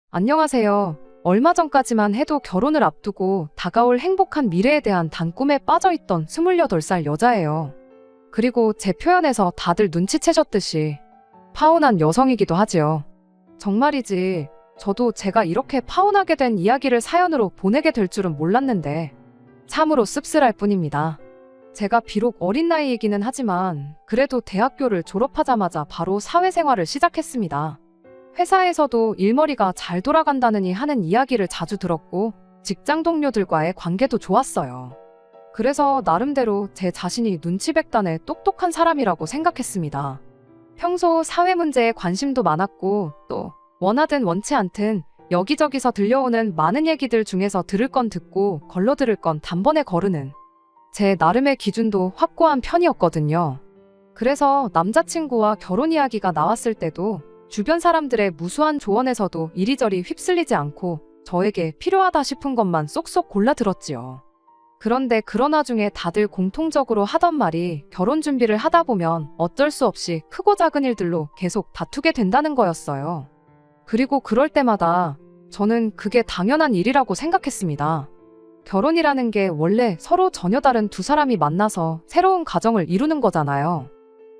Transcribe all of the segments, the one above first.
안녕하세요. 얼마 전까지만 해도 결혼을 앞두고 다가올 행복한 미래에 대한 단꿈에 빠져있던 28살 여자예요. 그리고 제 표현에서 다들 눈치채셨듯이 파혼한 여성이기도 하지요. 정말이지, 저도 제가 이렇게 파혼하게 된 이야기를 사연으로 보내게 될 줄은 몰랐는데 참으로 씁쓸할 뿐입니다. 제가 비록 어린 나이이기는 하지만 그래도 대학교를 졸업하자마자 바로 사회생활을 시작했습니다. 회사에서도 일머리가 잘 돌아간다느니 하는 이야기를 자주 들었고 직장 동료들과의 관계도 좋았어요. 그래서 나름대로 제 자신이 눈치백단의 똑똑한 사람이라고 생각했습니다. 평소 사회 문제에 관심도 많았고 또 원하든 원치 않든 여기저기서 들려오는 많은 얘기들 중에서 들을 건 듣고 걸러 들을 건 단번에 거르는 제 나름의 기준도 확고한 편이었거든요. 그래서 남자친구와 결혼 이야기가 나왔을 때도 주변 사람들의 무수한 조언에서도 이리저리 휩쓸리지 않고 저에게 필요하다 싶은 것만 쏙쏙 골라 들었지요. 그런데 그런 와중에 다들 공통적으로 하던 말이 결혼 준비를 하다 보면 어쩔 수 없이 크고 작은 일들로 계속 다투게 된다는 거였어요. 그리고 그럴 때마다 저는 그게 당연한 일이라고 생각했습니다. 결혼이라는 게 원래 서로 전혀 다른 두 사람이 만나서 새로운 가정을 이루는 거잖아요.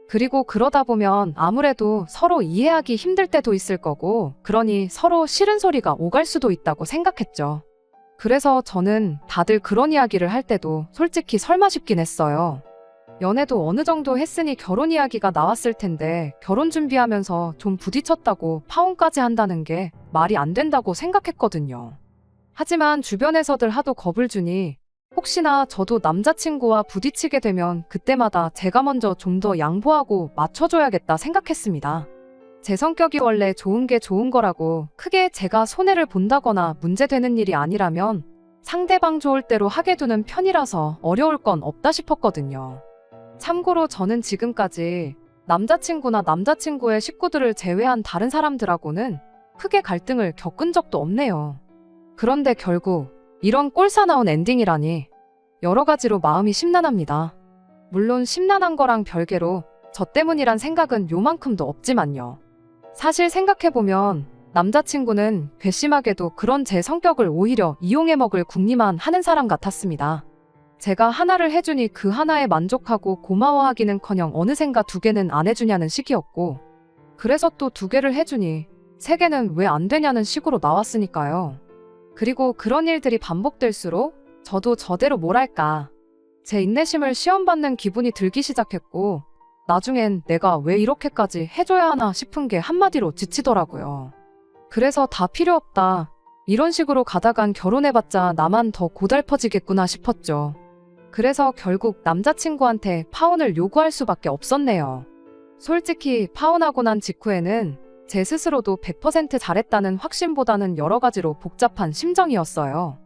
그리고 그러다 보면 아무래도 서로 이해하기 힘들 때도 있을 거고, 그러니 서로 싫은 소리가 오갈 수도 있다고 생각했죠. 그래서 저는 다들 그런 이야기를 할 때도 솔직히 설마 싶긴 했어요. 연애도 어느 정도 했으니 결혼 이야기가 나왔을 텐데 결혼 준비하면서 좀 부딪혔다고 파혼까지 한다는 게 말이 안 된다고 생각했거든요. 하지만 주변에서들 하도 겁을 주니 혹시나 저도 남자친구와 부딪히게 되면 그때마다 제가 먼저 좀 더 양보하고 맞춰줘야겠다 생각했습니다. 제 성격이 원래 좋은 게 좋은 거라고 크게 제가 손해를 본다거나 문제되는 일이 아니라면 상대방 좋을 대로 하게 두는 편이라서 어려울 건 없다 싶었거든요. 참고로 저는 지금까지 남자친구나 남자친구의 식구들을 제외한 다른 사람들하고는 크게 갈등을 겪은 적도 없네요. 그런데 결국 이런 꼴사나운 엔딩이라니 여러 가지로 마음이 심란합니다. 물론 심란한 거랑 별개로 저 때문이란 생각은 요만큼도 없지만요. 사실 생각해보면 남자친구는 괘씸하게도 그런 제 성격을 오히려 이용해 먹을 궁리만 하는 사람 같았습니다. 제가 하나를 해주니 그 하나에 만족하고 고마워하기는커녕 어느샌가 두 개는 안 해주냐는 식이었고, 그래서 또 두 개를 해주니 세 개는 왜 안 되냐는 식으로 나왔으니까요. 그리고 그런 일들이 반복될수록 저도 저대로 뭐랄까 제 인내심을 시험받는 기분이 들기 시작했고, 나중엔 내가 왜 이렇게까지 해줘야 하나 싶은 게 한마디로 지치더라고요. 그래서 다 필요 없다, 이런 식으로 가다간 결혼해봤자 나만 더 고달퍼지겠구나 싶었죠. 그래서 결국 남자친구한테 파혼을 요구할 수밖에 없었네요. 솔직히 파혼하고 난 직후에는 제 스스로도 100% 잘했다는 확신보다는 여러 가지로 복잡한 심정이었어요.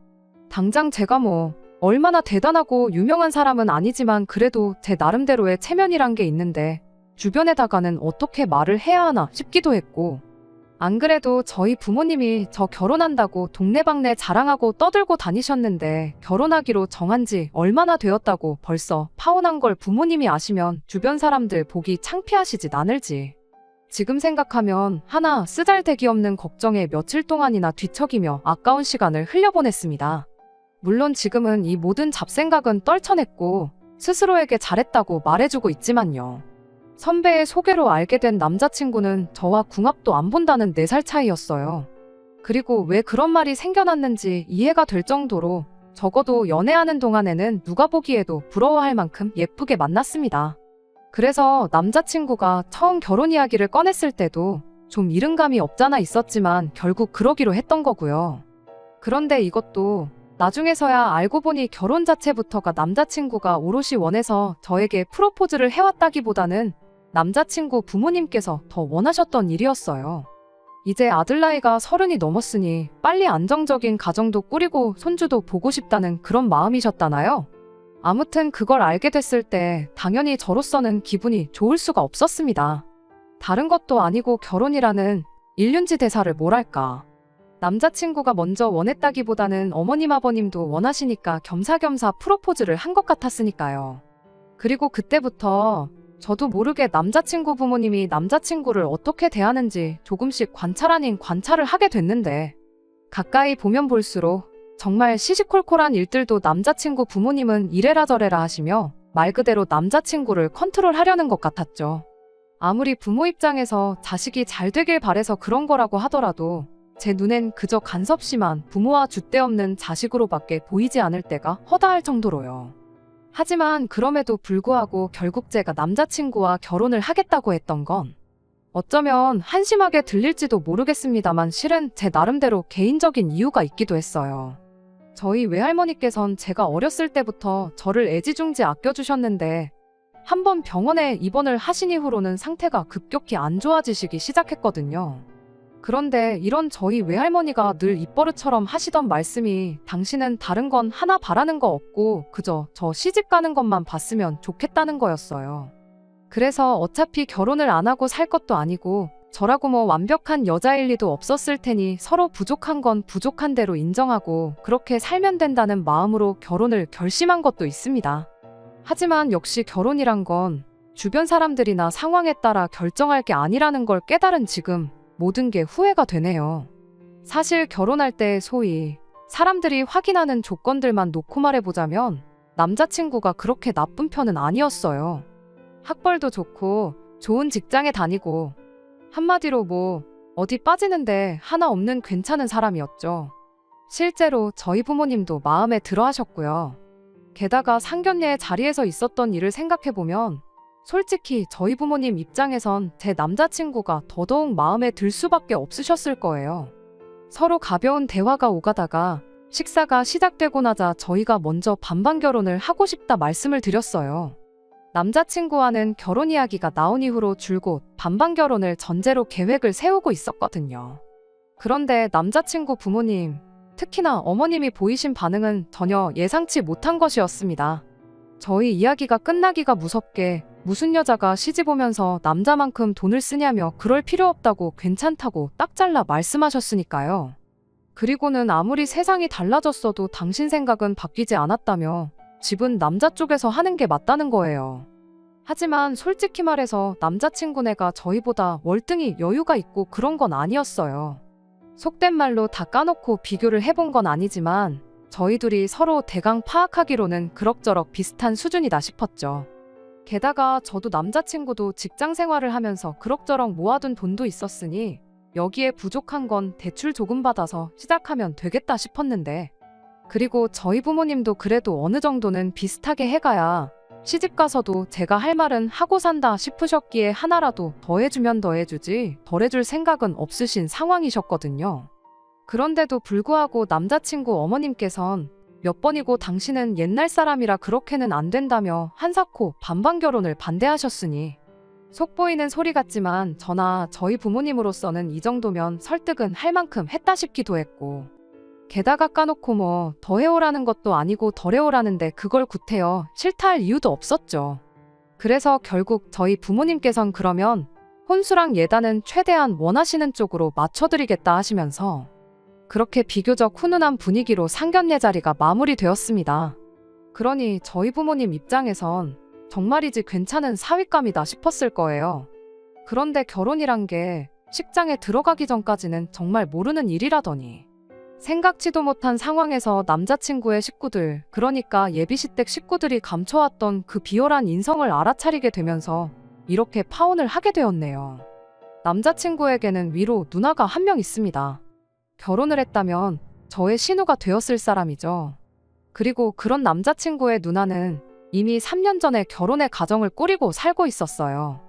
당장 제가 얼마나 대단하고 유명한 사람은 아니지만 그래도 제 나름대로의 체면이란 게 있는데 주변에다가는 어떻게 말을 해야 하나 싶기도 했고, 안 그래도 저희 부모님이 저 결혼한다고 동네방네 자랑하고 떠들고 다니셨는데 결혼하기로 정한 지 얼마나 되었다고 벌써 파혼한 걸 부모님이 아시면 주변 사람들 보기 창피하시지 않을지. 지금 생각하면 하나 쓰잘데기 없는 걱정에 며칠 동안이나 뒤척이며 아까운 시간을 흘려보냈습니다. 물론 지금은 이 모든 잡생각은 떨쳐냈고 스스로에게 잘했다고 말해주고 있지만요. 선배의 소개로 알게 된 남자친구는 저와 궁합도 안 본다는 4살 차이였어요. 그리고 왜 그런 말이 생겨났는지 이해가 될 정도로 적어도 연애하는 동안에는 누가 보기에도 부러워할 만큼 예쁘게 만났습니다. 그래서 남자친구가 처음 결혼 이야기를 꺼냈을 때도 좀 이른감이 없잖아 있었지만 결국 그러기로 했던 거고요. 그런데 이것도 나중에서야 알고 보니 결혼 자체부터가 남자친구가 오롯이 원해서 저에게 프로포즈를 해왔다기보다는 남자친구 부모님께서 더 원하셨던 일이었어요. 이제 아들 나이가 30이 넘었으니 빨리 안정적인 가정도 꾸리고 손주도 보고 싶다는 그런 마음이셨다나요? 아무튼 그걸 알게 됐을 때 당연히 저로서는 기분이 좋을 수가 없었습니다. 다른 것도 아니고 결혼이라는 일륜지 대사를 뭐랄까. 남자친구가 먼저 원했다기보다는 어머님 아버님도 원하시니까 겸사겸사 프로포즈를 한 것 같았으니까요. 그리고 그때부터 저도 모르게 남자친구 부모님이 남자친구를 어떻게 대하는지 조금씩 관찰 아닌 관찰을 하게 됐는데, 가까이 보면 볼수록 정말 시시콜콜한 일들도 남자친구 부모님은 이래라 저래라 하시며 말 그대로 남자친구를 컨트롤하려는 것 같았죠. 아무리 부모 입장에서 자식이 잘 되길 바래서 그런 거라고 하더라도 제 눈엔 그저 간섭심한 부모와 줏대 없는 자식으로밖에 보이지 않을 때가 허다할 정도로요. 하지만 그럼에도 불구하고 결국 제가 남자친구와 결혼을 하겠다고 했던 건 어쩌면 한심하게 들릴지도 모르겠습니다만 실은 제 나름대로 개인적인 이유가 있기도 했어요. 저희 외할머니께선 제가 어렸을 때부터 저를 애지중지 아껴주셨는데 한번 병원에 입원을 하신 이후로는 상태가 급격히 안 좋아지시기 시작했거든요. 그런데 이런 저희 외할머니가 늘 입버릇처럼 하시던 말씀이 당신은 다른 건 하나 바라는 거 없고 그저 저 시집 가는 것만 봤으면 좋겠다는 거였어요. 그래서 어차피 결혼을 안 하고 살 것도 아니고 저라고 뭐 완벽한 여자일 리도 없었을 테니 서로 부족한 건 부족한 대로 인정하고 그렇게 살면 된다는 마음으로 결혼을 결심한 것도 있습니다. 하지만 역시 결혼이란 건 주변 사람들이나 상황에 따라 결정할 게 아니라는 걸 깨달은 지금 모든 게 후회가 되네요. 사실 결혼할 때 소위 사람들이 확인하는 조건들만 놓고 말해보자면 남자친구가 그렇게 나쁜 편은 아니었어요. 학벌도 좋고 좋은 직장에 다니고 한마디로 뭐 어디 빠지는데 하나 없는 괜찮은 사람이었죠. 실제로 저희 부모님도 마음에 들어 하셨고요. 게다가 상견례 자리에서 있었던 일을 생각해보면 솔직히 저희 부모님 입장에선 제 남자친구가 더더욱 마음에 들 수밖에 없으셨을 거예요. 서로 가벼운 대화가 오가다가 식사가 시작되고 나자 저희가 먼저 반반 결혼을 하고 싶다 말씀을 드렸어요. 남자친구와는 결혼 이야기가 나온 이후로 줄곧 반반 결혼을 전제로 계획을 세우고 있었거든요. 그런데 남자친구 부모님, 특히나 어머님이 보이신 반응은 전혀 예상치 못한 것이었습니다. 저희 이야기가 끝나기가 무섭게 무슨 여자가 시집 오면서 남자만큼 돈을 쓰냐며 그럴 필요 없다고 괜찮다고 딱 잘라 말씀하셨으니까요. 그리고는 아무리 세상이 달라졌어도 당신 생각은 바뀌지 않았다며 집은 남자 쪽에서 하는 게 맞다는 거예요. 하지만 솔직히 말해서 남자친구네가 저희보다 월등히 여유가 있고 그런 건 아니었어요. 속된 말로 다 까놓고 비교를 해본 건 아니지만 저희 둘이 서로 대강 파악하기로는 그럭저럭 비슷한 수준이다 싶었죠. 게다가 저도 남자친구도 직장 생활을 하면서 그럭저럭 모아둔 돈도 있었으니 여기에 부족한 건 대출 조금 받아서 시작하면 되겠다 싶었는데, 그리고 저희 부모님도 그래도 어느 정도는 비슷하게 해가야 시집가서도 제가 할 말은 하고 산다 싶으셨기에 하나라도 더해주면 더해주지 덜해줄 생각은 없으신 상황이셨거든요. 그런데도 불구하고 남자친구 어머님께선 몇 번이고 당신은 옛날 사람이라 그렇게는 안 된다며 한사코 반반 결혼을 반대하셨으니 속보이는 소리 같지만 저나 저희 부모님으로서는 이 정도면 설득은 할 만큼 했다 싶기도 했고, 게다가 까놓고 뭐 더 해오라는 것도 아니고 덜 해오라는데 그걸 구태여 싫다 할 이유도 없었죠. 그래서 결국 저희 부모님께선 그러면 혼수랑 예단은 최대한 원하시는 쪽으로 맞춰드리겠다 하시면서 그렇게 비교적 훈훈한 분위기로 상견례 자리가 마무리되었습니다. 그러니 저희 부모님 입장에선 정말이지 괜찮은 사윗감이다 싶었을 거예요. 그런데 결혼이란 게 식장에 들어가기 전까지는 정말 모르는 일이라더니 생각지도 못한 상황에서 남자친구의 식구들, 그러니까 예비시댁 식구들이 감춰왔던 그 비열한 인성을 알아차리게 되면서 이렇게 파혼을 하게 되었네요. 남자친구에게는 위로 누나가 한 명 있습니다. 결혼을 했다면 저의 신우가 되었을 사람이죠. 그리고 그런 남자친구의 누나는 이미 3년 전에 결혼의 가정을 꾸리고 살고 있었어요.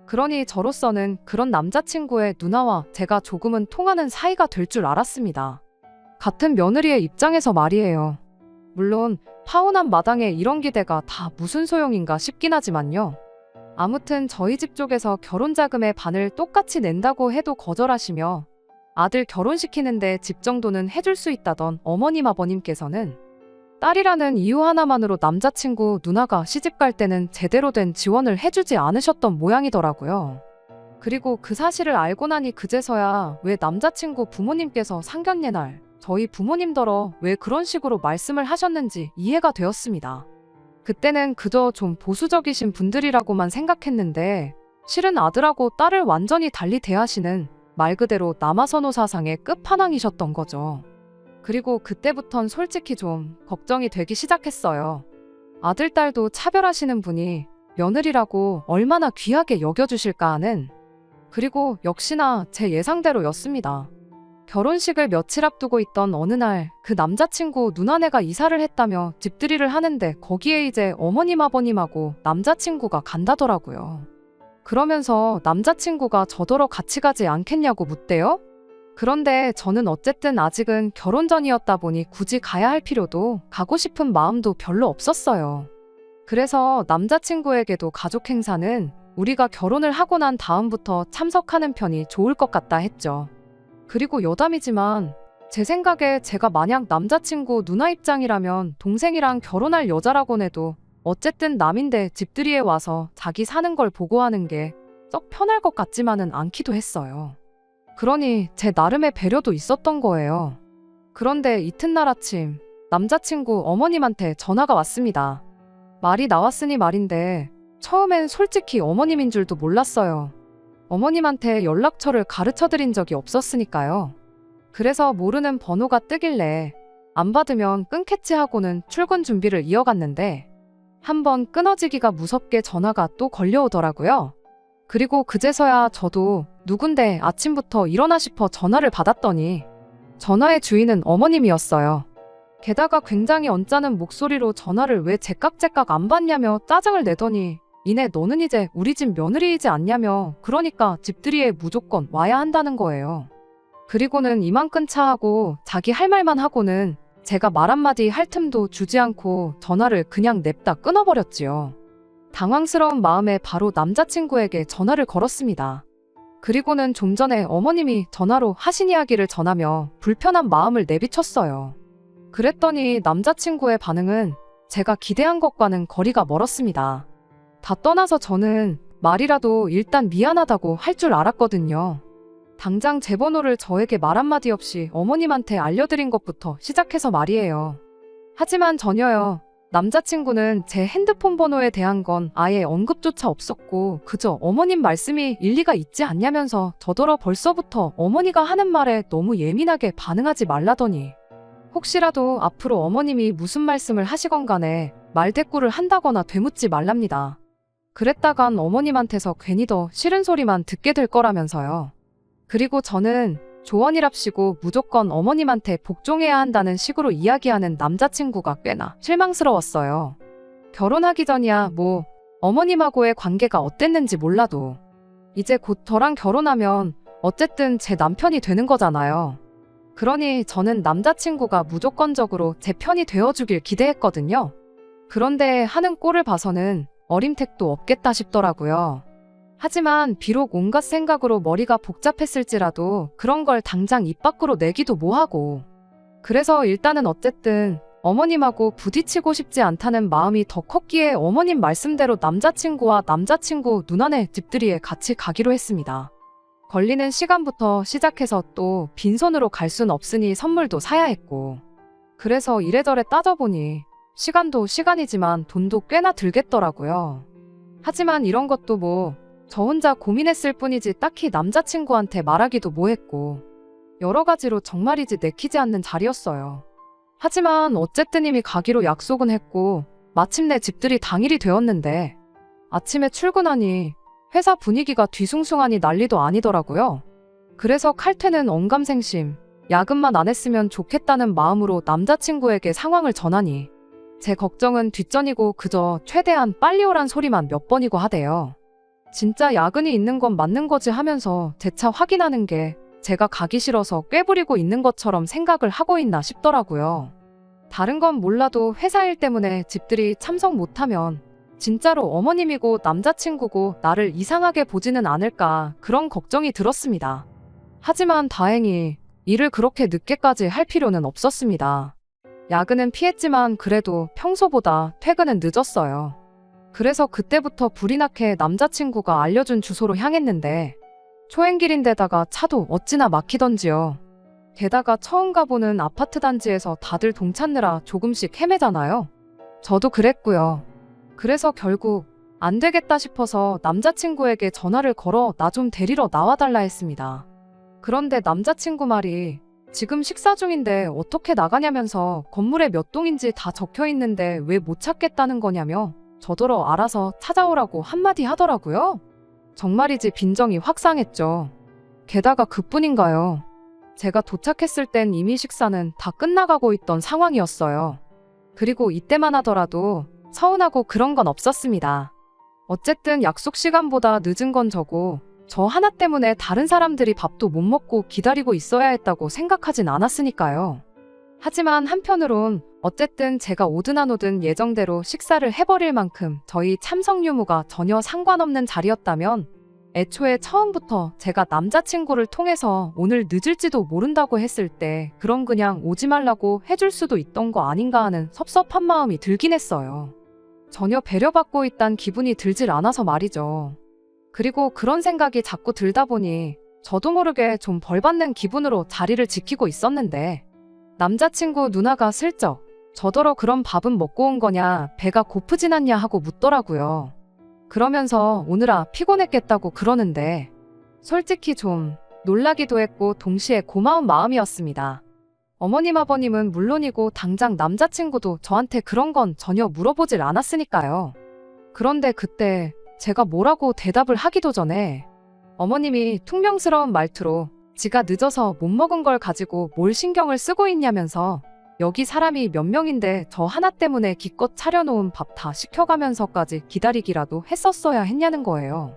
그러니 저로서는 그런 남자친구의 누나와 제가 조금은 통하는 사이가 될 줄 알았습니다. 같은 며느리의 입장에서 말이에요. 물론 파혼한 마당에 이런 기대가 다 무슨 소용인가 싶긴 하지만요. 아무튼 저희 집 쪽에서 결혼 자금의 반을 똑같이 낸다고 해도 거절하시며 아들 결혼시키는데 집 정도는 해줄 수 있다던 어머님 아버님께서는 딸이라는 이유 하나만으로 남자친구 누나가 시집갈 때는 제대로 된 지원을 해주지 않으셨던 모양이더라고요. 그리고 그 사실을 알고 나니 그제서야 왜 남자친구 부모님께서 상견례 날 저희 부모님더러 왜 그런 식으로 말씀을 하셨는지 이해가 되었습니다. 그때는 그저 좀 보수적이신 분들이라고만 생각했는데 실은 아들하고 딸을 완전히 달리 대하시는 말 그대로 남아선호 사상의 끝판왕이셨던 거죠. 그리고 그때부턴 솔직히 좀 걱정이 되기 시작했어요. 아들, 딸도 차별하시는 분이 며느리라고 얼마나 귀하게 여겨주실까 하는. 그리고 역시나 제 예상대로였습니다. 결혼식을 며칠 앞두고 있던 어느 날 그 남자친구 누나네가 이사를 했다며 집들이를 하는데 거기에 이제 어머님 아버님하고 남자친구가 간다더라고요. 그러면서 남자친구가 저더러 같이 가지 않겠냐고 묻대요? 그런데 저는 어쨌든 아직은 결혼 전이었다 보니 굳이 가야 할 필요도 가고 싶은 마음도 별로 없었어요. 그래서 남자친구에게도 가족 행사는 우리가 결혼을 하고 난 다음부터 참석하는 편이 좋을 것 같다 했죠. 그리고 여담이지만 제 생각에 제가 만약 남자친구 누나 입장이라면 동생이랑 결혼할 여자라곤 해도 어쨌든 남인데 집들이에 와서 자기 사는 걸 보고 하는 게 썩 편할 것 같지만은 않기도 했어요. 그러니 제 나름의 배려도 있었던 거예요. 그런데 이튿날 아침 남자친구 어머님한테 전화가 왔습니다. 말이 나왔으니 말인데 처음엔 솔직히 어머님인 줄도 몰랐어요. 어머님한테 연락처를 가르쳐드린 적이 없었으니까요. 그래서 모르는 번호가 뜨길래 안 받으면 끊겠지 하고는 출근 준비를 이어갔는데 한번 끊어지기가 무섭게 전화가 또 걸려오더라고요. 그리고 그제서야 저도 누군데 아침부터 일어나 싶어 전화를 받았더니 전화의 주인은 어머님이었어요. 게다가 굉장히 언짢은 목소리로 전화를 왜 제깍제깍 안 받냐며 짜증을 내더니 이내 너는 이제 우리 집 며느리이지 않냐며 그러니까 집들이에 무조건 와야 한다는 거예요. 그리고는 이만 끊자 하고 자기 할 말만 하고는 제가 말 한마디 할 틈도 주지 않고 전화를 그냥 냅다 끊어버렸지요. 당황스러운 마음에 바로 남자친구에게 전화를 걸었습니다. 그리고는 좀 전에 어머님이 전화로 하신 이야기를 전하며 불편한 마음을 내비쳤어요. 그랬더니 남자친구의 반응은 제가 기대한 것과는 거리가 멀었습니다. 다 떠나서 저는 말이라도 일단 미안하다고 할 줄 알았거든요. 당장 제 번호를 저에게 말 한마디 없이 어머님한테 알려드린 것부터 시작해서 말이에요. 하지만 전혀요. 남자친구는 제 핸드폰 번호에 대한 건 아예 언급조차 없었고 그저 어머님 말씀이 일리가 있지 않냐면서 저더러 벌써부터 어머니가 하는 말에 너무 예민하게 반응하지 말라더니 혹시라도 앞으로 어머님이 무슨 말씀을 하시건 간에 말대꾸를 한다거나 되묻지 말랍니다. 그랬다간 어머님한테서 괜히 더 싫은 소리만 듣게 될 거라면서요. 그리고 저는 조언이랍시고 무조건 어머님한테 복종해야 한다는 식으로 이야기하는 남자친구가 꽤나 실망스러웠어요. 결혼하기 전이야 뭐 어머님하고의 관계가 어땠는지 몰라도 이제 곧 저랑 결혼하면 어쨌든 제 남편이 되는 거잖아요. 그러니 저는 남자친구가 무조건적으로 제 편이 되어주길 기대했거든요. 그런데 하는 꼴을 봐서는 어림택도 없겠다 싶더라고요. 하지만 비록 온갖 생각으로 머리가 복잡했을지라도 그런 걸 당장 입 밖으로 내기도 뭐하고. 그래서 일단은 어쨌든 어머님하고 부딪히고 싶지 않다는 마음이 더 컸기에 어머님 말씀대로 남자친구와 남자친구 누나네 집들이에 같이 가기로 했습니다. 걸리는 시간부터 시작해서 또 빈손으로 갈 순 없으니 선물도 사야 했고. 그래서 이래저래 따져보니 시간도 시간이지만 돈도 꽤나 들겠더라고요. 하지만 이런 것도 뭐 저 혼자 고민했을 뿐이지 딱히 남자친구한테 말하기도 뭐했고 여러 가지로 정말이지 내키지 않는 자리였어요. 하지만 어쨌든 이미 가기로 약속은 했고 마침내 집들이 당일이 되었는데 아침에 출근하니 회사 분위기가 뒤숭숭하니 난리도 아니더라고요. 그래서 칼퇴는 언감생심, 야근만 안 했으면 좋겠다는 마음으로 남자친구에게 상황을 전하니 제 걱정은 뒷전이고 그저 최대한 빨리 오란 소리만 몇 번이고 하대요. 진짜 야근이 있는 건 맞는 거지 하면서 재차 확인하는 게 제가 가기 싫어서 꾀부리고 있는 것처럼 생각을 하고 있나 싶더라고요. 다른 건 몰라도 회사 일 때문에 집들이 참석 못하면 진짜로 어머님이고 남자친구고 나를 이상하게 보지는 않을까 그런 걱정이 들었습니다. 하지만 다행히 일을 그렇게 늦게까지 할 필요는 없었습니다. 야근은 피했지만 그래도 평소보다 퇴근은 늦었어요. 그래서 그때부터 불이 나게 남자친구가 알려준 주소로 향했는데 초행길인데다가 차도 어찌나 막히던지요. 게다가 처음 가보는 아파트 단지에서 다들 동 찾느라 조금씩 헤매잖아요. 저도 그랬고요. 그래서 결국 안 되겠다 싶어서 남자친구에게 전화를 걸어 나 좀 데리러 나와달라 했습니다. 그런데 남자친구 말이 지금 식사 중인데 어떻게 나가냐면서 건물에 몇 동인지 다 적혀 있는데 왜 못 찾겠다는 거냐며 저더러 알아서 찾아오라고 한마디 하더라고요. 정말이지 빈정이 확 상했죠. 게다가 그뿐인가요? 제가 도착했을 땐 이미 식사는 다 끝나가고 있던 상황이었어요. 그리고 이때만 하더라도 서운하고 그런 건 없었습니다. 어쨌든 약속 시간보다 늦은 건 저고 저 하나 때문에 다른 사람들이 밥도 못 먹고 기다리고 있어야 했다고 생각하진 않았으니까요. 하지만 한편으론 어쨌든 제가 오든 안 오든 예정대로 식사를 해버릴 만큼 저희 참석 유무가 전혀 상관없는 자리였다면 애초에 처음부터 제가 남자친구를 통해서 오늘 늦을지도 모른다고 했을 때 그럼 그냥 오지 말라고 해줄 수도 있던 거 아닌가 하는 섭섭한 마음이 들긴 했어요. 전혀 배려받고 있단 기분이 들질 않아서 말이죠. 그리고 그런 생각이 자꾸 들다 보니 저도 모르게 좀 벌받는 기분으로 자리를 지키고 있었는데 남자친구 누나가 슬쩍 저더러 그럼 밥은 먹고 온 거냐 배가 고프진 않냐 하고 묻더라고요. 그러면서 오느라 피곤했겠다고 그러는데 솔직히 좀 놀라기도 했고 동시에 고마운 마음이었습니다. 어머님 아버님은 물론이고 당장 남자친구도 저한테 그런 건 전혀 물어보질 않았으니까요. 그런데 그때 제가 뭐라고 대답을 하기도 전에 어머님이 퉁명스러운 말투로 지가 늦어서 못 먹은 걸 가지고 뭘 신경을 쓰고 있냐면서 여기 사람이 몇 명인데 저 하나 때문에 기껏 차려놓은 밥 다 시켜가면서까지 기다리기라도 했었어야 했냐는 거예요.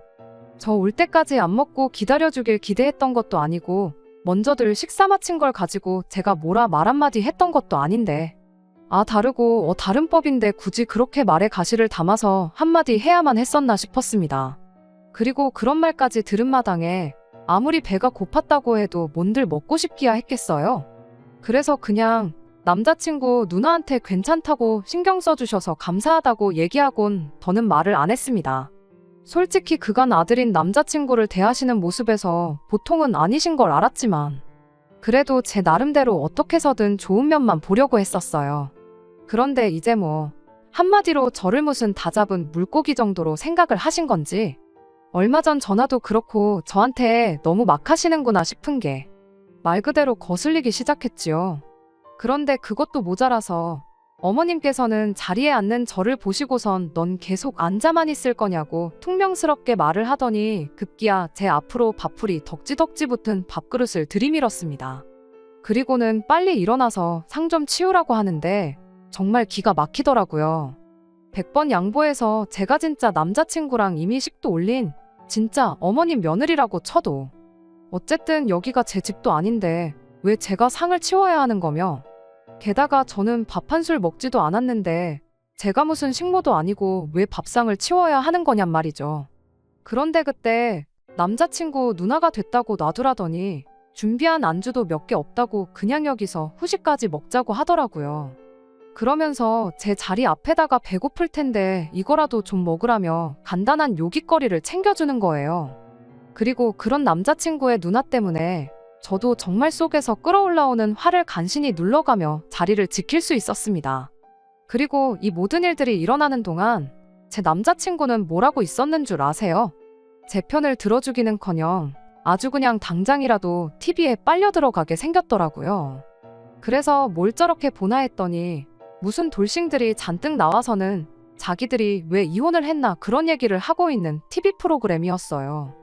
저 올 때까지 안 먹고 기다려주길 기대했던 것도 아니고 먼저들 식사 마친 걸 가지고 제가 뭐라 말 한마디 했던 것도 아닌데 다르고 다른 법인데 굳이 그렇게 말에 가시를 담아서 한마디 해야만 했었나 싶었습니다. 그리고 그런 말까지 들은 마당에 아무리 배가 고팠다고 해도 뭔들 먹고 싶기야 했겠어요. 그래서 그냥 남자친구 누나한테 괜찮다고 신경 써주셔서 감사하다고 얘기하곤 더는 말을 안 했습니다. 솔직히 그간 아들인 남자친구를 대하시는 모습에서 보통은 아니신 걸 알았지만 그래도 제 나름대로 어떻게 해서든 좋은 면만 보려고 했었어요. 그런데 이제 뭐 한마디로 저를 무슨 다잡은 물고기 정도로 생각을 하신 건지 얼마 전 전화도 그렇고 저한테 너무 막 하시는구나 싶은 게 말 그대로 거슬리기 시작했지요. 그런데 그것도 모자라서 어머님께서는 자리에 앉는 저를 보시고선 넌 계속 앉아만 있을 거냐고 퉁명스럽게 말을 하더니 급기야 제 앞으로 밥풀이 덕지덕지 붙은 밥그릇을 들이밀었습니다. 그리고는 빨리 일어나서 상 좀 치우라고 하는데 정말 기가 막히더라고요. 100번 양보해서 제가 진짜 남자친구랑 이미 식도 올린 진짜 어머님 며느리라고 쳐도 어쨌든 여기가 제 집도 아닌데 왜 제가 상을 치워야 하는 거며 게다가 저는 밥 한 술 먹지도 않았는데 제가 무슨 식모도 아니고 왜 밥상을 치워야 하는 거냔 말이죠. 그런데 그때 남자친구 누나가 됐다고 놔두라더니 준비한 안주도 몇 개 없다고 그냥 여기서 후식까지 먹자고 하더라고요. 그러면서 제 자리 앞에다가 배고플 텐데 이거라도 좀 먹으라며 간단한 요깃거리를 챙겨주는 거예요. 그리고 그런 남자친구의 누나 때문에 저도 정말 속에서 끌어올라오는 화를 간신히 눌러가며 자리를 지킬 수 있었습니다. 그리고 이 모든 일들이 일어나는 동안 제 남자친구는 뭘 하고 있었는 줄 아세요? 제 편을 들어주기는커녕 아주 그냥 당장이라도 TV에 빨려 들어가게 생겼더라고요. 그래서 뭘 저렇게 보나 했더니 무슨 돌싱들이 잔뜩 나와서는 자기들이 왜 이혼을 했나 그런 얘기를 하고 있는 TV 프로그램이었어요.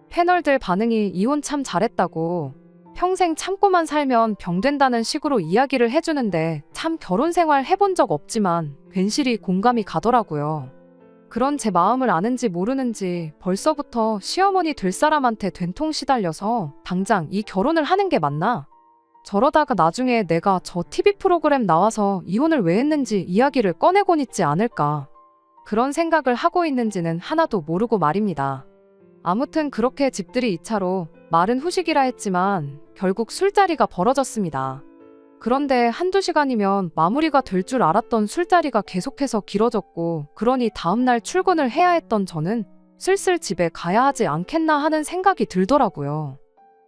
패널들 반응이 이혼 참 잘했다고 평생 참고만 살면 병된다는 식으로 이야기를 해주는데 참 결혼 생활 해본 적 없지만 괜시리 공감이 가더라고요. 그런 제 마음을 아는지 모르는지 벌써부터 시어머니 될 사람한테 된통 시달려서 당장 이 결혼을 하는 게 맞나? 저러다가 나중에 내가 저 TV 프로그램 나와서 이혼을 왜 했는지 이야기를 꺼내곤 있지 않을까. 그런 생각을 하고 있는지는 하나도 모르고 말입니다. 아무튼 그렇게 집들이 2차로 말은 후식이라 했지만 결국 술자리가 벌어졌습니다. 그런데 한두 시간이면 마무리가 될 줄 알았던 술자리가 계속해서 길어졌고 그러니 다음날 출근을 해야 했던 저는 슬슬 집에 가야 하지 않겠나 하는 생각이 들더라고요.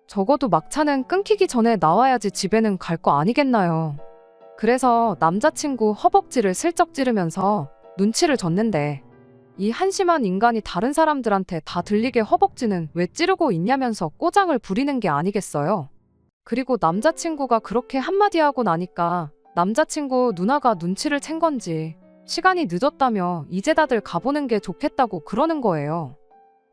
적어도 막차는 끊기기 전에 나와야지 집에는 갈 거 아니겠나요. 그래서 남자친구 허벅지를 슬쩍 찌르면서 눈치를 줬는데 이 한심한 인간이 다른 사람들한테 다 들리게 허벅지는 왜 찌르고 있냐면서 꼬장을 부리는 게 아니겠어요. 그리고 남자친구가 그렇게 한마디 하고 나니까 남자친구 누나가 눈치를 챈 건지 시간이 늦었다며 이제 다들 가보는 게 좋겠다고 그러는 거예요.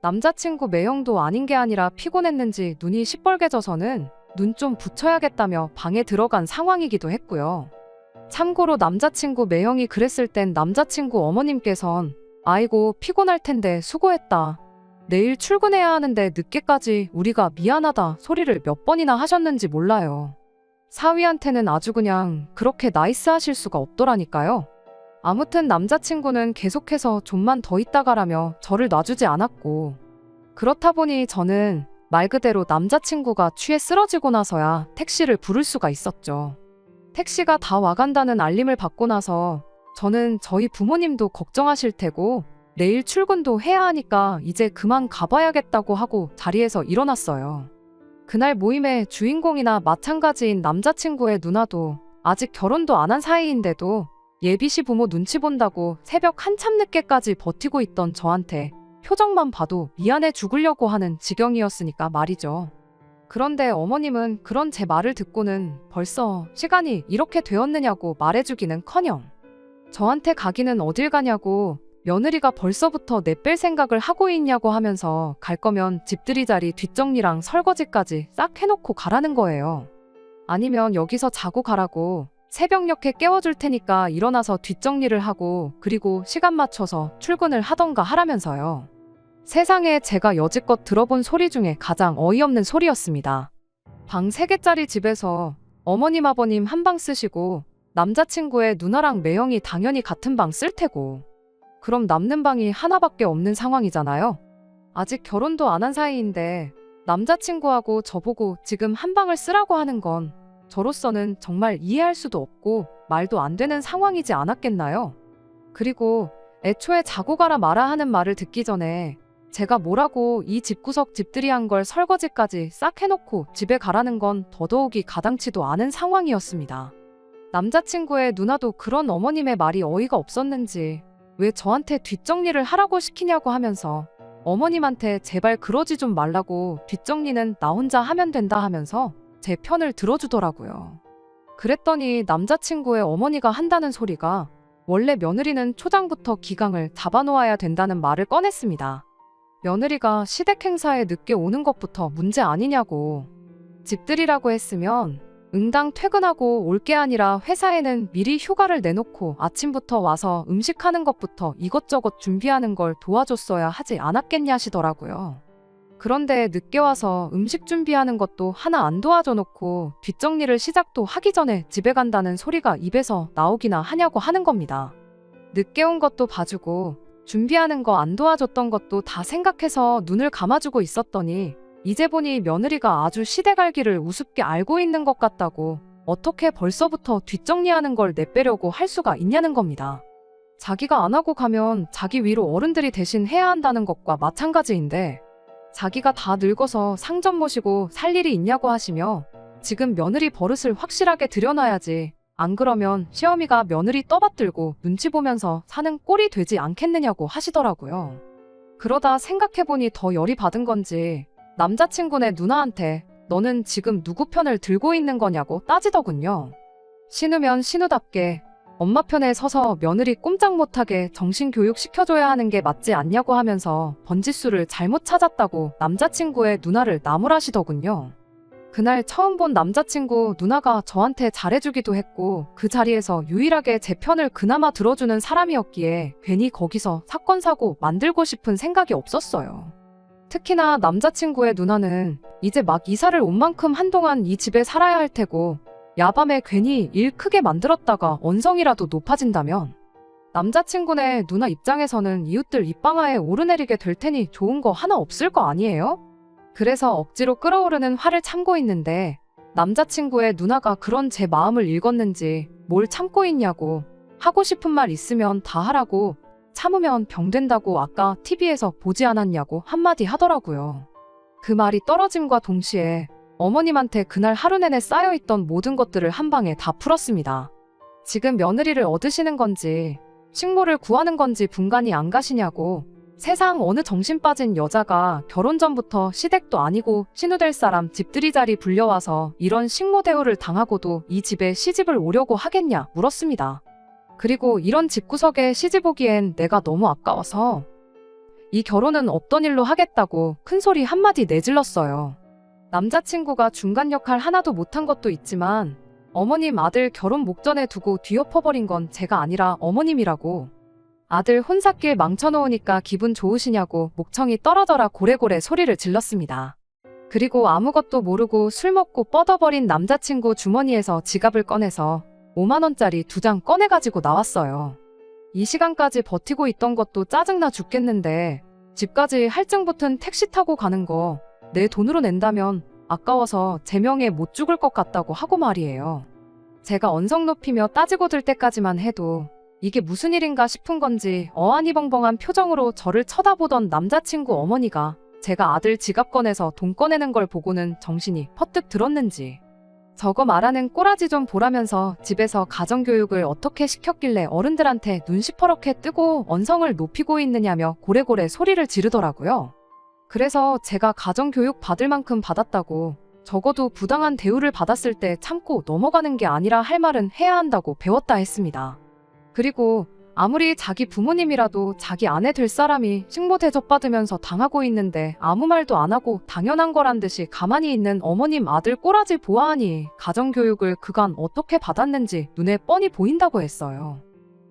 남자친구 매형도 아닌 게 아니라 피곤했는지 눈이 시뻘개져서는 눈 좀 붙여야겠다며 방에 들어간 상황이기도 했고요. 참고로 남자친구 매형이 그랬을 땐 남자친구 어머님께선 아이고 피곤할 텐데 수고했다. 내일 출근해야 하는데 늦게까지 우리가 미안하다 소리를 몇 번이나 하셨는지 몰라요. 사위한테는 아주 그냥 그렇게 나이스하실 수가 없더라니까요. 아무튼 남자친구는 계속해서 좀만 더 있다가라며 저를 놔주지 않았고 그렇다 보니 저는 말 그대로 남자친구가 취해 쓰러지고 나서야 택시를 부를 수가 있었죠. 택시가 다 와간다는 알림을 받고 나서 저는 저희 부모님도 걱정하실 테고 내일 출근도 해야 하니까 이제 그만 가봐야겠다고 하고 자리에서 일어났어요. 그날 모임의 주인공이나 마찬가지인 남자친구의 누나도 아직 결혼도 안 한 사이인데도 예비시 부모 눈치 본다고 새벽 한참 늦게까지 버티고 있던 저한테 표정만 봐도 미안해 죽으려고 하는 지경이었으니까 말이죠. 그런데 어머님은 그런 제 말을 듣고는 벌써 시간이 이렇게 되었느냐고 말해주기는커녕 저한테 가기는 어딜 가냐고 며느리가 벌써부터 내뺄 생각을 하고 있냐고 하면서 갈 거면 집들이 자리 뒷정리랑 설거지까지 싹 해놓고 가라는 거예요. 아니면 여기서 자고 가라고 새벽녘에 깨워줄 테니까 일어나서 뒷정리를 하고 그리고 시간 맞춰서 출근을 하던가 하라면서요. 세상에 제가 여지껏 들어본 소리 중에 가장 어이없는 소리였습니다. 방 3개짜리 집에서 어머님 아버님 한 방 쓰시고 남자친구의 누나랑 매형이 당연히 같은 방 쓸 테고 그럼 남는 방이 하나밖에 없는 상황이잖아요. 아직 결혼도 안 한 사이인데 남자친구하고 저보고 지금 한 방을 쓰라고 하는 건 저로서는 정말 이해할 수도 없고 말도 안 되는 상황이지 않았겠나요? 그리고 애초에 자고 가라 마라 하는 말을 듣기 전에 제가 뭐라고 이 집구석 집들이 한 걸 설거지까지 싹 해놓고 집에 가라는 건 더더욱이 가당치도 않은 상황이었습니다. 남자친구의 누나도 그런 어머님의 말이 어이가 없었는지 왜 저한테 뒷정리를 하라고 시키냐고 하면서 어머님한테 제발 그러지 좀 말라고 뒷정리는 나 혼자 하면 된다 하면서 제 편을 들어주더라고요. 그랬더니 남자친구의 어머니가 한다는 소리가 원래 며느리는 초장부터 기강을 잡아놓아야 된다는 말을 꺼냈습니다. 며느리가 시댁 행사에 늦게 오는 것부터 문제 아니냐고. 집들이라고 했으면 응당 퇴근하고 올 게 아니라 회사에는 미리 휴가를 내놓고 아침부터 와서 음식하는 것부터 이것저것 준비하는 걸 도와줬어야 하지 않았겠냐시더라고요. 그런데 늦게 와서 음식 준비하는 것도 하나 안 도와줘 놓고 뒷정리를 시작도 하기 전에 집에 간다는 소리가 입에서 나오기나 하냐고 하는 겁니다. 늦게 온 것도 봐주고 준비하는 거 안 도와줬던 것도 다 생각해서 눈을 감아주고 있었더니 이제 보니 며느리가 아주 시대갈기를 우습게 알고 있는 것 같다고 어떻게 벌써부터 뒷정리하는 걸 내빼려고 할 수가 있냐는 겁니다. 자기가 안 하고 가면 자기 위로 어른들이 대신 해야 한다는 것과 마찬가지인데 자기가 다 늙어서 상점 모시고 살 일이 있냐고 하시며 지금 며느리 버릇을 확실하게 들여놔야지 안 그러면 시어미가 며느리 떠받들고 눈치 보면서 사는 꼴이 되지 않겠느냐고 하시더라고요. 그러다 생각해보니 더 열이 받은 건지 남자친구네 누나한테 너는 지금 누구 편을 들고 있는 거냐고 따지더군요. 신우면 신우답게 엄마 편에 서서 며느리 꼼짝 못하게 정신교육 시켜줘야 하는 게 맞지 않냐고 하면서 번지수를 잘못 찾았다고 남자친구의 누나를 나무라시더군요. 그날 처음 본 남자친구 누나가 저한테 잘해주기도 했고 그 자리에서 유일하게 제 편을 그나마 들어주는 사람이었기에 괜히 거기서 사건 사고 만들고 싶은 생각이 없었어요. 특히나 남자친구의 누나는 이제 막 이사를 온 만큼 한동안 이 집에 살아야 할 테고 야밤에 괜히 일 크게 만들었다가 언성이라도 높아진다면 남자친구네 누나 입장에서는 이웃들 입방아에 오르내리게 될 테니 좋은 거 하나 없을 거 아니에요? 그래서 억지로 끓어오르는 화를 참고 있는데 남자친구의 누나가 그런 제 마음을 읽었는지 뭘 참고 있냐고 하고 싶은 말 있으면 다 하라고 참으면 병 된다고 아까 TV에서 보지 않았냐고 한마디 하더라고요. 그 말이 떨어짐과 동시에 어머님한테 그날 하루 내내 쌓여있던 모든 것들을 한 방에 다 풀었습니다. 지금 며느리를 얻으시는 건지 식모를 구하는 건지 분간이 안 가시냐고. 세상 어느 정신 빠진 여자가 결혼 전부터 시댁도 아니고 신우될 사람 집들이자리 불려와서 이런 식모 대우를 당하고도 이 집에 시집을 오려고 하겠냐 물었습니다. 그리고 이런 집구석에 시집 오기엔 내가 너무 아까워서 이 결혼은 없던 일로 하겠다고 큰소리 한마디 내질렀어요. 남자친구가 중간 역할 하나도 못한 것도 있지만 어머님 아들 결혼 목전에 두고 뒤엎어버린 건 제가 아니라 어머님이라고. 아들 혼삿길 망쳐놓으니까 기분 좋으시냐고 목청이 떨어져라 고래고래 소리를 질렀습니다. 그리고 아무것도 모르고 술 먹고 뻗어버린 남자친구 주머니에서 지갑을 꺼내서 5만 원짜리 2장 꺼내가지고 나왔어요. 이 시간까지 버티고 있던 것도 짜증나 죽겠는데 집까지 할증 붙은 택시 타고 가는 거 내 돈으로 낸다면 아까워서 제 명예 못 죽을 것 같다고 하고 말이에요. 제가 언성 높이며 따지고 들 때까지만 해도 이게 무슨 일인가 싶은 건지 어안이벙벙한 표정으로 저를 쳐다보던 남자친구 어머니가 제가 아들 지갑 꺼내서 돈 꺼내는 걸 보고는 정신이 퍼뜩 들었는지 저거 말하는 꼬라지 좀 보라면서 집에서 가정교육을 어떻게 시켰길래 어른들한테 눈 시퍼렇게 뜨고 언성을 높이고 있느냐며 고래고래 소리를 지르더라고요. 그래서 제가 가정교육 받을 만큼 받았다고 적어도 부당한 대우를 받았을 때 참고 넘어가는 게 아니라 할 말은 해야 한다고 배웠다 했습니다. 그리고 아무리 자기 부모님이라도 자기 아내 될 사람이 식모 대접받으면서 당하고 있는데 아무 말도 안 하고 당연한 거란 듯이 가만히 있는 어머님 아들 꼬라지 보아하니 가정교육을 그간 어떻게 받았는지 눈에 뻔히 보인다고 했어요.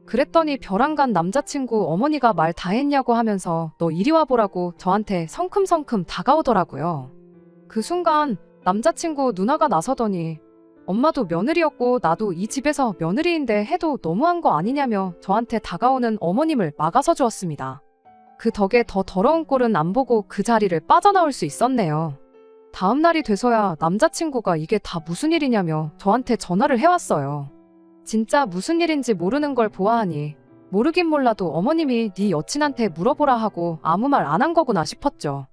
그랬더니 벼랑간 남자친구 어머니가 말 다 했냐고 하면서 너 이리 와보라고 저한테 성큼성큼 다가오더라고요. 그 순간 남자친구 누나가 나서더니 엄마도 며느리였고 나도 이 집에서 며느리인데 해도 너무한 거 아니냐며 저한테 다가오는 어머님을 막아서 주었습니다. 그 덕에 더 더러운 꼴은 안 보고 그 자리를 빠져나올 수 있었네요. 다음 날이 돼서야 남자친구가 이게 다 무슨 일이냐며 저한테 전화를 해왔어요. 진짜 무슨 일인지 모르는 걸 보아하니 모르긴 몰라도 어머님이 네 여친한테 물어보라 하고 아무 말 안 한 거구나 싶었죠.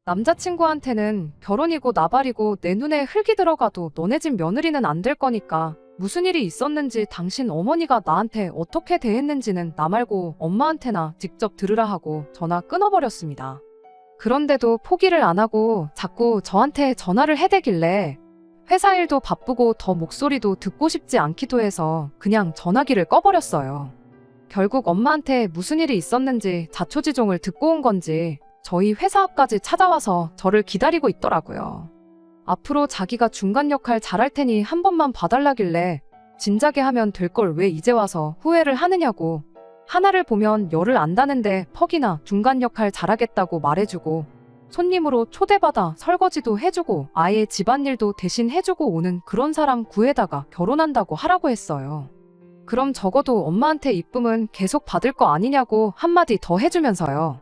남자친구한테는 결혼이고 나발이고 내 눈에 흙이 들어가도 너네 집 며느리는 안 될 거니까 무슨 일이 있었는지 당신 어머니가 나한테 어떻게 대했는지는 나 말고 엄마한테나 직접 들으라 하고 전화 끊어버렸습니다. 그런데도 포기를 안 하고 자꾸 저한테 전화를 해대길래 회사 일도 바쁘고 더 목소리도 듣고 싶지 않기도 해서 그냥 전화기를 꺼버렸어요. 결국 엄마한테 무슨 일이 있었는지 자초지종을 듣고 온 건지 저희 회사 앞까지 찾아와서 저를 기다리고 있더라고요. 앞으로 자기가 중간 역할 잘할 테니 한 번만 봐달라길래 진작에 하면 될 걸 왜 이제 와서 후회를 하느냐고 하나를 보면 열을 안다는데 퍽이나 중간 역할 잘하겠다고 말해주고 손님으로 초대받아 설거지도 해주고 아예 집안일도 대신 해주고 오는 그런 사람 구해다가 결혼한다고 하라고 했어요. 그럼 적어도 엄마한테 이쁨은 계속 받을 거 아니냐고 한마디 더 해주면서요.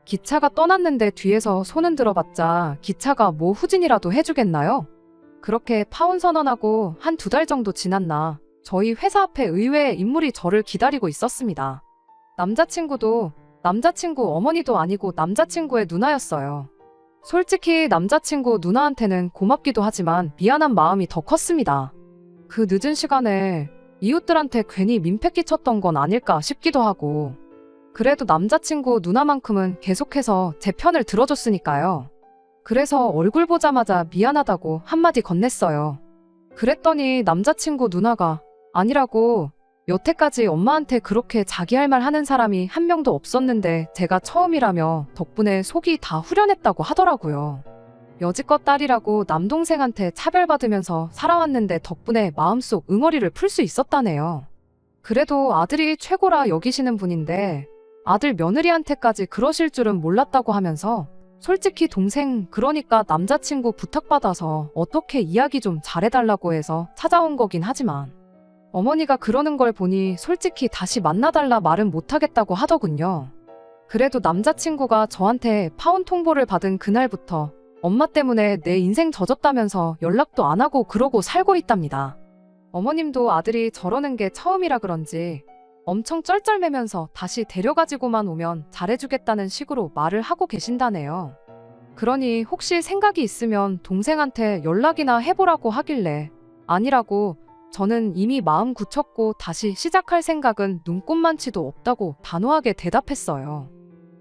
기차가 떠났는데 뒤에서 손은 들어봤자 기차가 뭐 후진이라도 해주겠나요? 그렇게 파혼 선언하고 한 2달 정도 지났나 저희 회사 앞에 의외의 인물이 저를 기다리고 있었습니다. 남자친구도 남자친구 어머니도 아니고 남자친구의 누나였어요. 솔직히 남자친구 누나한테는 고맙기도 하지만 미안한 마음이 더 컸습니다. 그 늦은 시간에 이웃들한테 괜히 민폐 끼쳤던 건 아닐까 싶기도 하고 그래도 남자친구 누나만큼은 계속해서 제 편을 들어줬으니까요. 그래서 얼굴 보자마자 미안하다고 한마디 건넸어요. 그랬더니 남자친구 누나가 아니라고 여태까지 엄마한테 그렇게 자기 할 말 하는 사람이 한 명도 없었는데 제가 처음이라며 덕분에 속이 다 후련했다고 하더라고요. 여지껏 딸이라고 남동생한테 차별받으면서 살아왔는데 덕분에 마음속 응어리를 풀 수 있었다네요. 그래도 아들이 최고라 여기시는 분인데 아들 며느리한테까지 그러실 줄은 몰랐다고 하면서 솔직히 동생 그러니까 남자친구 부탁받아서 어떻게 이야기 좀 잘해달라고 해서 찾아온 거긴 하지만 어머니가 그러는 걸 보니 솔직히 다시 만나달라 말은 못하겠다고 하더군요. 그래도 남자친구가 저한테 파혼 통보를 받은 그날부터 엄마 때문에 내 인생 젖었다면서 연락도 안 하고 그러고 살고 있답니다. 어머님도 아들이 저러는 게 처음이라 그런지 엄청 쩔쩔매면서 다시 데려가지고만 오면 잘해주겠다는 식으로 말을 하고 계신다네요. 그러니 혹시 생각이 있으면 동생한테 연락이나 해보라고 하길래 아니라고 저는 이미 마음 굳혔고 다시 시작할 생각은 눈꼽만치도 없다고 단호하게 대답했어요.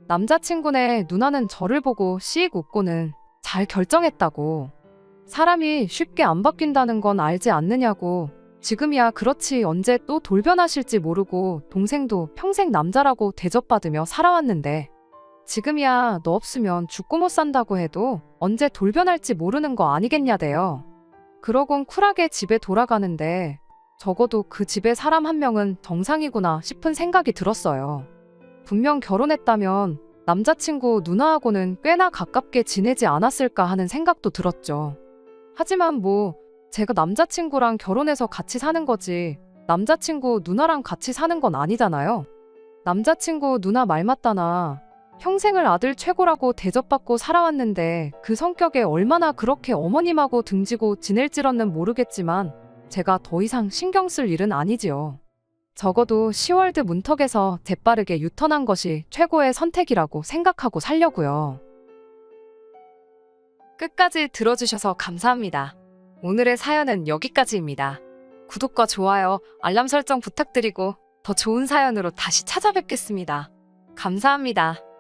남자친구네 누나는 저를 보고 씩 웃고는 잘 결정했다고. 사람이 쉽게 안 바뀐다는 건 알지 않느냐고. 지금이야 그렇지 언제 또 돌변하실지 모르고 동생도 평생 남자라고 대접받으며 살아왔는데 지금이야 너 없으면 죽고 못 산다고 해도 언제 돌변할지 모르는 거 아니겠냐대요. 그러곤 쿨하게 집에 돌아가는데 적어도 그 집에 사람 한 명은 정상이구나 싶은 생각이 들었어요. 분명 결혼했다면 남자친구 누나하고는 꽤나 가깝게 지내지 않았을까 하는 생각도 들었죠. 하지만 뭐 제가 남자친구랑 결혼해서 같이 사는 거지 남자친구 누나랑 같이 사는 건 아니잖아요. 남자친구 누나 말 맞다나 평생을 아들 최고라고 대접받고 살아왔는데 그 성격에 얼마나 그렇게 어머님하고 등지고 지낼지런는 모르겠지만 제가 더 이상 신경 쓸 일은 아니지요. 적어도 시월드 문턱에서 재빠르게 유턴한 것이 최고의 선택이라고 생각하고 살려고요. 끝까지 들어주셔서 감사합니다. 오늘의 사연은 여기까지입니다. 구독과 좋아요, 알람 설정 부탁드리고 더 좋은 사연으로 다시 찾아뵙겠습니다. 감사합니다.